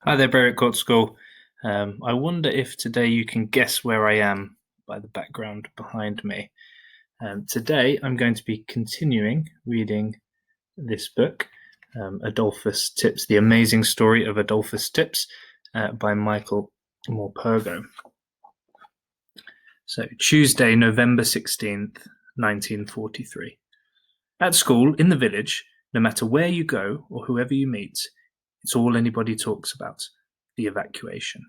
Hi there, Berwick Court School. I wonder if today you can guess where I am by the background behind me. Today I'm going to be continuing reading this book, Adolphus Tips, The Amazing Story of Adolphus Tips by Michael Morpurgo. So, Tuesday, November 16th, 1943. At school, in the village, no matter where you go or whoever you meet, it's all anybody talks about, the evacuation.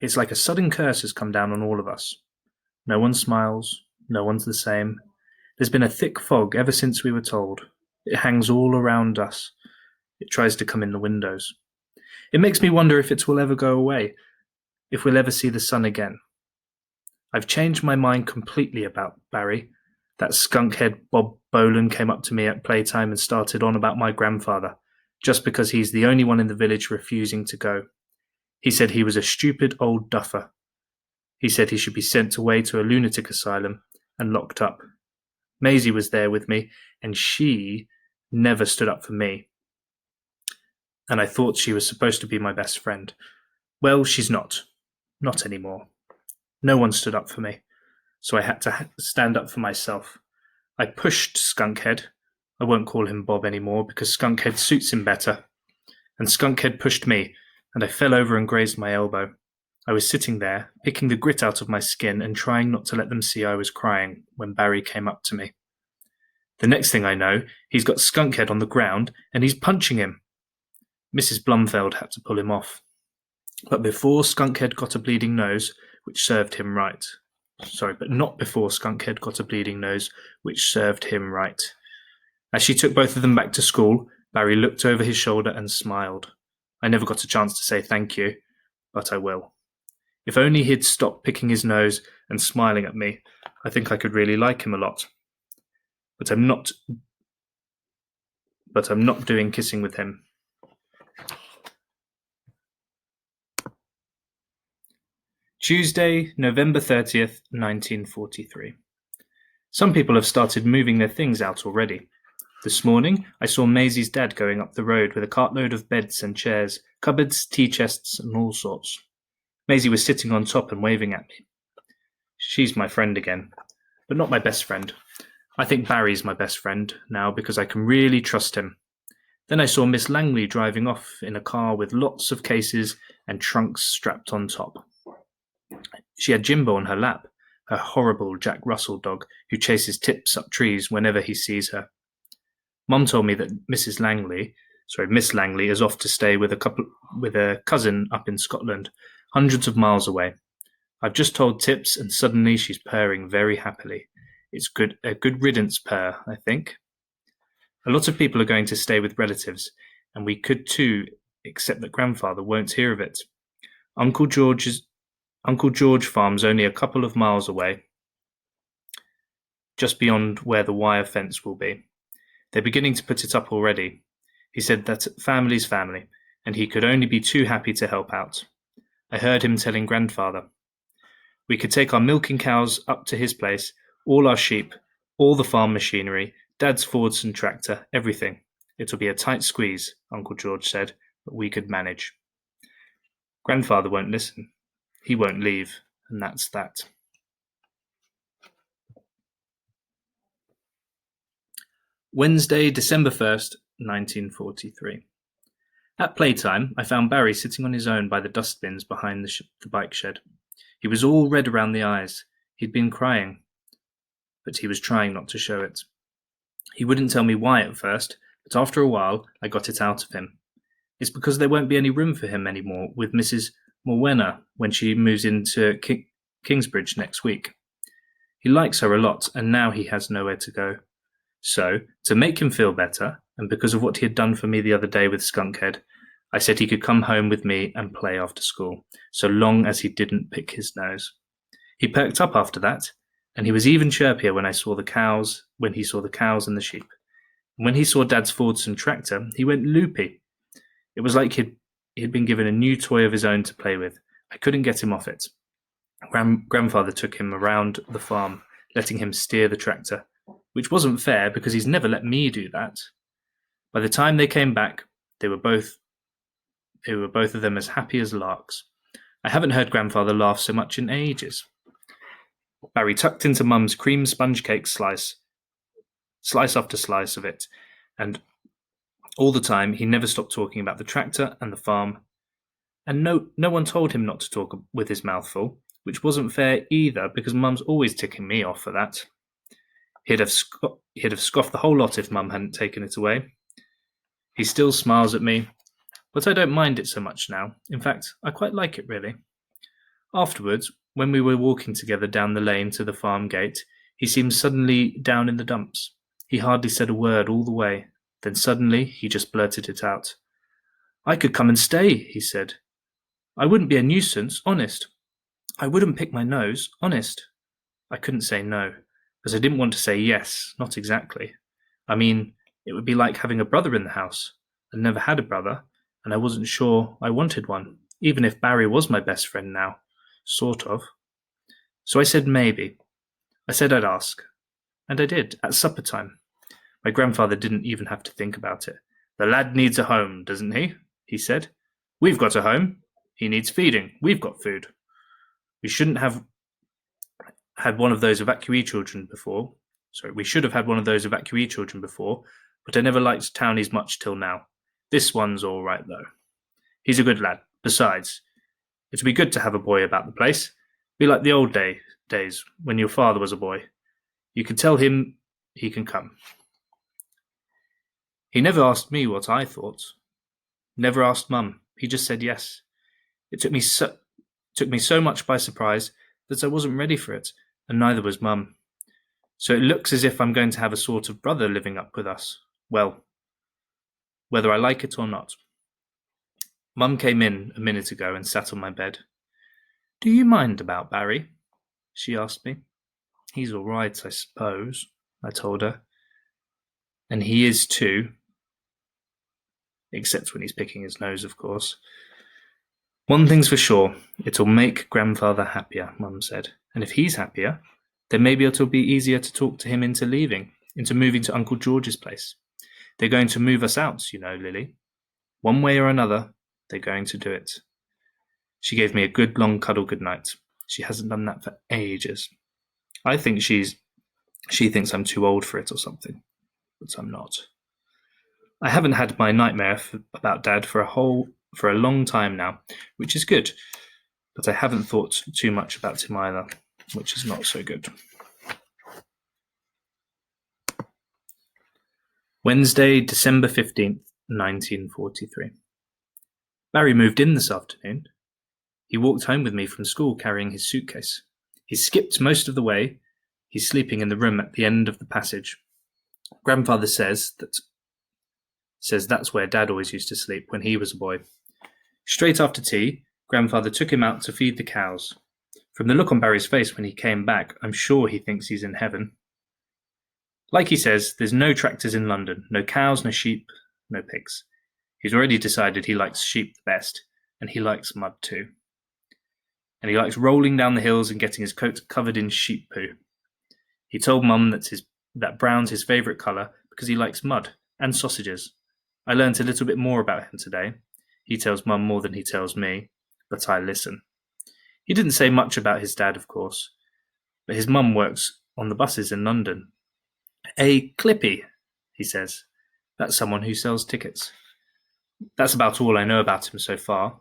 It's like a sudden curse has come down on all of us. No one smiles, no one's the same. There's been a thick fog ever since we were told. It hangs all around us. It tries to come in the windows. It makes me wonder if it will ever go away, if we'll ever see the sun again. I've changed my mind completely about Barry. That skunkhead Bob Boland came up to me at playtime and started on about my grandfather, just because he's the only one in the village refusing to go. He said he was a stupid old duffer. He said he should be sent away to a lunatic asylum and locked up. Maisie was there with me, and she never stood up for me. And I thought she was supposed to be my best friend. Well, she's not. Not anymore. No one stood up for me, so I had to stand up for myself. I pushed Skunkhead. I won't call him Bob anymore because Skunkhead suits him better. And Skunkhead pushed me, and I fell over and grazed my elbow. I was sitting there, picking the grit out of my skin and trying not to let them see I was crying when Barry came up to me. The next thing I know, he's got Skunkhead on the ground and he's punching him. Mrs. Blumfeld had to pull him off. But before Skunkhead got a bleeding nose, which served him right. But not before Skunkhead got a bleeding nose, which served him right. As she took both of them back to school, Barry looked over his shoulder and smiled. I never got a chance to say thank you, but I will. If only he'd stopped picking his nose and smiling at me, I think I could really like him a lot. But I'm not doing kissing with him. Tuesday, November 30th, 1943. Some people have started moving their things out already. This morning, I saw Maisie's dad going up the road with a cartload of beds and chairs, cupboards, tea chests, and all sorts. Maisie was sitting on top and waving at me. She's my friend again, but not my best friend. I think Barry's my best friend now because I can really trust him. Then I saw Miss Langley driving off in a car with lots of cases and trunks strapped on top. She had Jimbo on her lap, her horrible Jack Russell dog who chases Tips up trees whenever he sees her. Mum told me that Miss Langley is off to stay with a cousin up in Scotland, hundreds of miles away. I've just told Tips, and suddenly she's purring very happily. It's a good riddance purr, I think. A lot of people are going to stay with relatives, and we could too, except that Grandfather won't hear of it. Uncle George farm's only a couple of miles away, just beyond where the wire fence will be. They're beginning to put it up already. He said that family's family, and he could only be too happy to help out. I heard him telling Grandfather. We could take our milking cows up to his place, all our sheep, all the farm machinery, Dad's Fordson tractor, everything. It'll be a tight squeeze, Uncle George said, but we could manage. Grandfather won't listen. He won't leave, and that's that. Wednesday, December 1st, 1943. At playtime, I found Barry sitting on his own by the dustbins behind the bike shed. He was all red around the eyes. He'd been crying, but he was trying not to show it. He wouldn't tell me why at first, but after a while, I got it out of him. It's because there won't be any room for him anymore with Mrs. Morwenna when she moves into Kingsbridge next week. He likes her a lot, and now he has nowhere to go. So, to make him feel better, and because of what he had done for me the other day with Skunkhead, I said he could come home with me and play after school, so long as he didn't pick his nose. He perked up after that, and he was even chirpier when he saw the cows and the sheep. And when he saw Dad's Fordson tractor, he went loopy. It was like he'd been given a new toy of his own to play with. I couldn't get him off it. Grandfather took him around the farm, letting him steer the tractor, which wasn't fair because he's never let me do that. By the time they came back, they were both They were both of them as happy as larks. I haven't heard Grandfather laugh so much in ages. Barry tucked into Mum's cream sponge cake slice after slice of it, and all the time he never stopped talking about the tractor and the farm. And no one told him not to talk with his mouth full, which wasn't fair either, because Mum's always ticking me off for that. He'd have scoffed the whole lot if Mum hadn't taken it away. He still smiles at me, but I don't mind it so much now. In fact, I quite like it, really. Afterwards, when we were walking together down the lane to the farm gate, he seemed suddenly down in the dumps. He hardly said a word all the way. Then suddenly he just blurted it out. "I could come and stay," he said. "I wouldn't be a nuisance, honest. I wouldn't pick my nose, honest." I couldn't say no, because I didn't want to say yes, not exactly. I mean, it would be like having a brother in the house. I'd never had a brother, and I wasn't sure I wanted one, even if Barry was my best friend now. Sort of. So I said maybe. I said I'd ask. And I did, at supper time. My grandfather didn't even have to think about it. "The lad needs a home, doesn't he?" he said. "We've got a home. He needs feeding. We've got food. We shouldn't have had one of those evacuee children before. We should have had one of those evacuee children before, but I never liked townies much till now. This one's all right, though. He's a good lad. Besides, it'd be good to have a boy about the place. Be like the old days when your father was a boy. You can tell him he can come." He never asked me what I thought. Never asked Mum. He just said yes. It took me so much by surprise that I wasn't ready for it, and neither was Mum. So it looks as if I'm going to have a sort of brother living up with us. Well, whether I like it or not. Mum came in a minute ago and sat on my bed. "Do you mind about Barry?" she asked me. "He's all right, I suppose," I told her. "And he is too. Except when he's picking his nose, of course. One thing's for sure, it'll make Grandfather happier," Mum said. "And if he's happier, then maybe it'll be easier to talk to him into moving to Uncle George's place. They're going to move us out, you know, Lily. One way or another, they're going to do it." She gave me a good long cuddle goodnight. She hasn't done that for ages. I think she thinks I'm too old for it or something, but I'm not. I haven't had my nightmare about Dad for a long time now, which is good, but I haven't thought too much about him either, which is not so good. Wednesday, December 15th, 1943. Barry moved in this afternoon. He walked home with me from school carrying his suitcase. He skipped most of the way. He's sleeping in the room at the end of the passage. Grandfather says that's where Dad always used to sleep when he was a boy. Straight after tea, Grandfather took him out to feed the cows. From the look on Barry's face when he came back, I'm sure he thinks he's in heaven. Like he says, there's no tractors in London, no cows, no sheep, no pigs. He's already decided he likes sheep the best, and he likes mud too. And he likes rolling down the hills and getting his coat covered in sheep poo. He told Mum that brown's his favourite colour because he likes mud and sausages. I learnt a little bit more about him today. He tells Mum more than he tells me, but I listen. He didn't say much about his dad, of course, but his mum works on the buses in London. "A clippy," he says. That's someone who sells tickets. That's about all I know about him so far,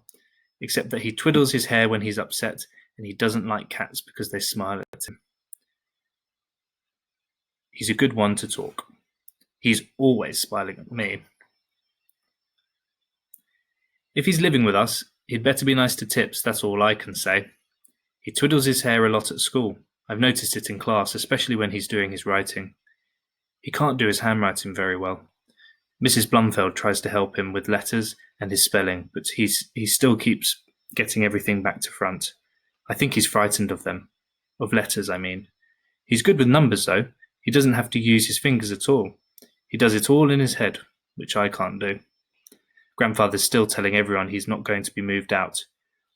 except that he twiddles his hair when he's upset, and he doesn't like cats because they smile at him. He's a good one to talk. He's always smiling at me. If he's living with us, he'd better be nice to Tips, that's all I can say. He twiddles his hair a lot at school. I've noticed it in class, especially when he's doing his writing. He can't do his handwriting very well. Mrs. Blumfeld tries to help him with letters and his spelling, but he still keeps getting everything back to front. I think he's frightened of them. Of letters, I mean. He's good with numbers, though. He doesn't have to use his fingers at all. He does it all in his head, which I can't do. Grandfather's still telling everyone he's not going to be moved out.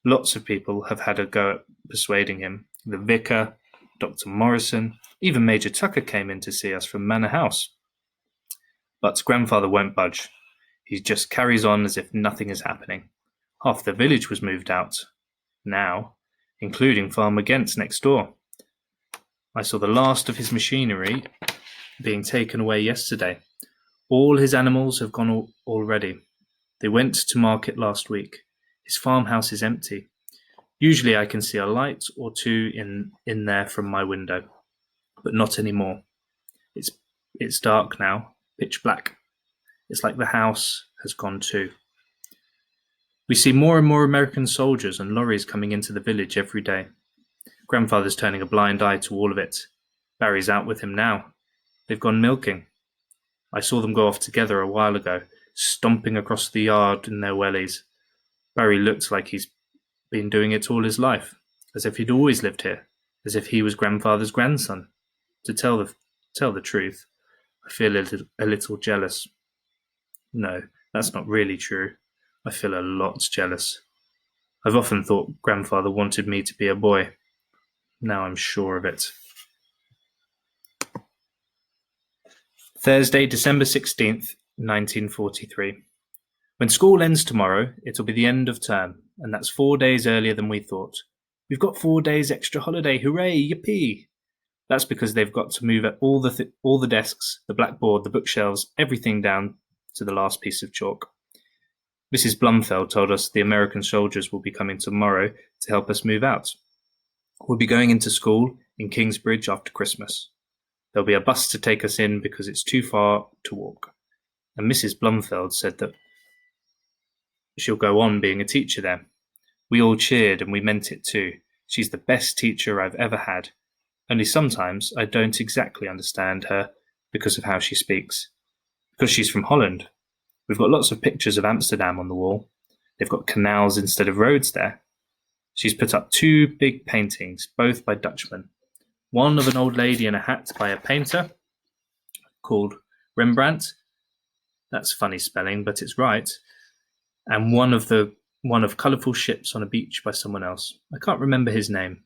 Lots of people have had a go at persuading him. The vicar, Dr. Morrison, even Major Tucker came in to see us from Manor House. But Grandfather won't budge. He just carries on as if nothing is happening. Half the village was moved out now, including Farmer Gent's next door. I saw the last of his machinery being taken away yesterday. All his animals have gone already. They went to market last week. His farmhouse is empty. Usually I can see a light or two in there from my window, but not anymore. It's dark now, pitch black. It's like the house has gone too. We see more and more American soldiers and lorries coming into the village every day. Grandfather's turning a blind eye to all of it. Barry's out with him now. They've gone milking. I saw them go off together a while ago, stomping across the yard in their wellies. Barry looked like he's been doing it all his life, as if he'd always lived here, as if he was grandfather's grandson. To tell the truth, I feel a little jealous. No, that's not really true. I feel a lot jealous. I've often thought grandfather wanted me to be a boy. Now I'm sure of it. Thursday, December 16th, 1943. When school ends tomorrow, it'll be the end of term, and that's 4 days earlier than we thought. We've got 4 days extra holiday, hooray, yippee! That's because they've got to move all the desks, the blackboard, the bookshelves, everything down to the last piece of chalk. Mrs. Blumfeld told us the American soldiers will be coming tomorrow to help us move out. We'll be going into school in Kingsbridge after Christmas. There'll be a bus to take us in because it's too far to walk. And Mrs. Blumfeld said that she'll go on being a teacher there. We all cheered and we meant it too. She's the best teacher I've ever had. Only sometimes I don't exactly understand her because of how she speaks. Because she's from Holland. We've got lots of pictures of Amsterdam on the wall. They've got canals instead of roads there. She's put up 2 big paintings, both by Dutchmen. One of an old lady in a hat by a painter called Rembrandt. That's funny spelling, but it's right. And one of colourful ships on a beach by someone else. I can't remember his name.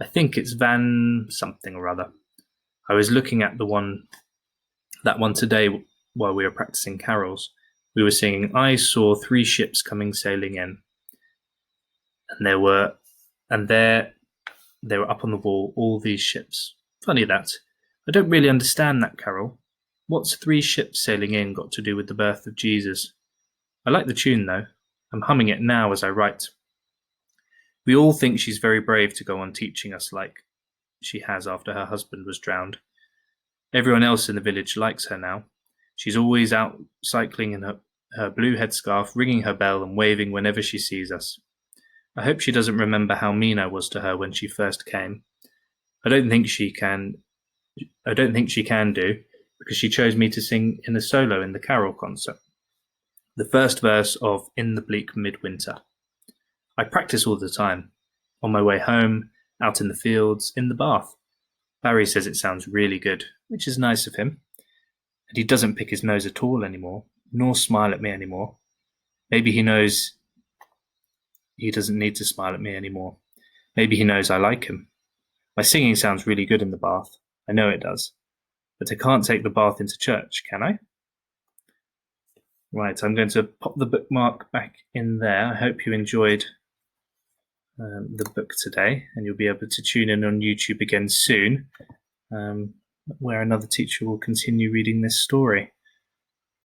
I think it's Van something or other. I was looking at that one today while we were practicing carols. We were singing, I saw 3 ships coming sailing in. And there they were up on the wall, all these ships. Funny that. I don't really understand that carol. What's 3 ships sailing in got to do with the birth of Jesus? I like the tune though. I'm humming it now as I write. We all think she's very brave to go on teaching us like she has after her husband was drowned. Everyone else in the village likes her now. She's always out cycling in her blue headscarf, ringing her bell and waving whenever she sees us. I hope she doesn't remember how mean I was to her when she first came. I don't think she can do, because she chose me to sing in a solo in the carol concert. The first verse of In the Bleak Midwinter. I practice all the time. On my way home, out in the fields, in the bath. Barry says it sounds really good, which is nice of him. And he doesn't pick his nose at all anymore, nor smile at me anymore. Maybe he knows he doesn't need to smile at me anymore. Maybe he knows I like him. My singing sounds really good in the bath. I know it does. But I can't take the bath into church, can I? Right, I'm going to pop the bookmark back in there. I hope you enjoyed the book today, and you'll be able to tune in on YouTube again soon, where another teacher will continue reading this story.